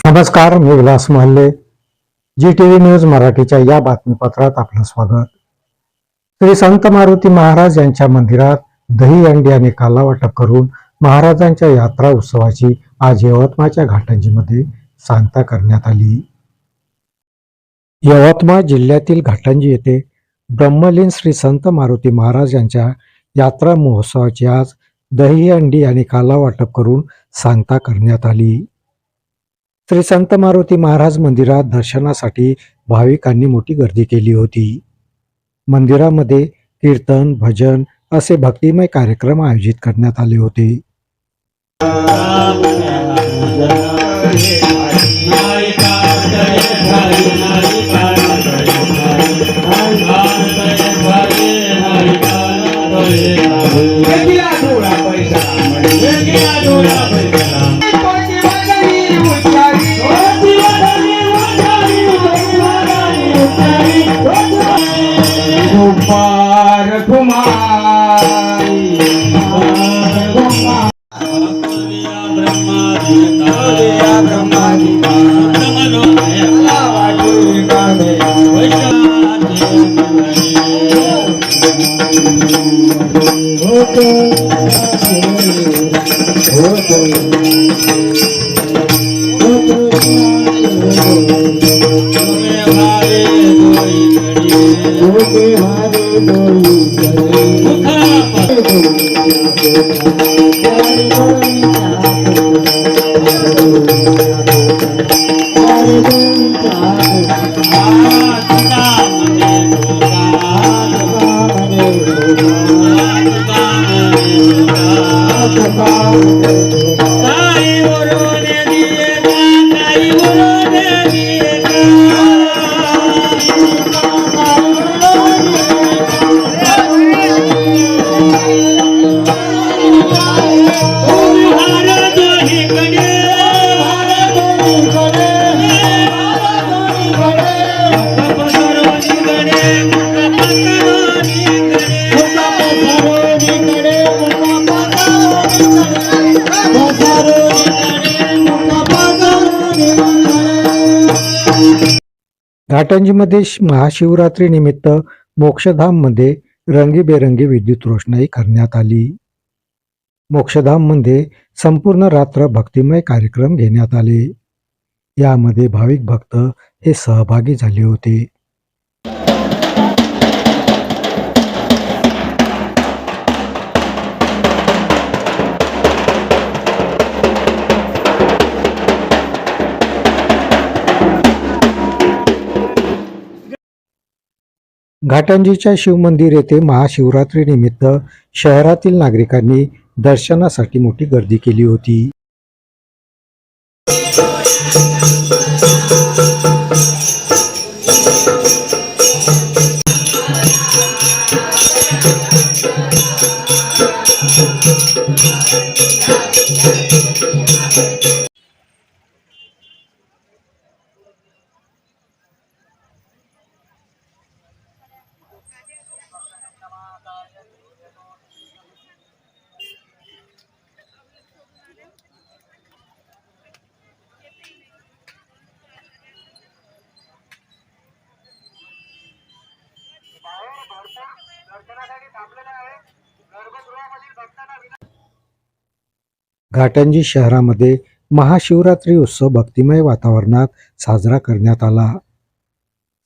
नमस्कार, मी विलास महल्ले. जी TV news मराठीच्या या बातमीपत्रात आपलं स्वागत. श्री संत मारुती महाराज यांच्या मंदिरात दही अंडी आणि काला वाटप करून महाराजांच्या यात्रा उत्सवाची आज यवतमाळच्या घाटंजीमध्ये सांगता करण्यात आली. यवतमाळ जिल्ह्यातील घाटंजी येथे ब्रह्मलीन श्री संत मारुती महाराज यांच्या यात्रा महोत्सवाची आज दही अंडी आणि काला वाटप करून सांगता करण्यात आली. श्री संत मारुती महाराज मंदिरात दर्शनासाठी भाविकांनी मोठी गर्दी केली होती. मंदिरामध्ये कीर्तन, भजन असे भक्तिमय कार्यक्रम आयोजित करण्यात आले होते. घाटंजीमध्ये महाशिवरात्री निमित्त मोक्षधाम मध्ये रंगीबेरंगी विद्युत रोषणाई करण्यात आली. मोक्षधाम मध्ये संपूर्ण रात्र भक्तिमय कार्यक्रम घेण्यात आले. यामध्ये भाविक भक्त हे सहभागी झाले होते. घाटंजीच्या शिवमंदिर येथे महाशिवरात्री निमित्त शहरातील नागरिकांनी दर्शनासाठी मोठी गर्दी केली होती. घाटंजी शहरामध्ये महाशिवरात्री उत्सव भक्तिमय वातावरणात साजरा करण्यात आला.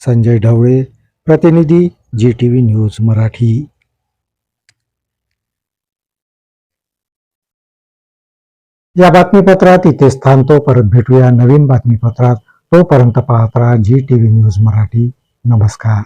संजय ढवळे, प्रतिनिधी, जी टीव्ही न्यूज मराठी. या बातमीपत्रात इथेच थांबतो. परत भेटूया नवीन बातमीपत्रात. तोपर्यंत पाहत राहा जी टीव्ही न्यूज मराठी. नमस्कार.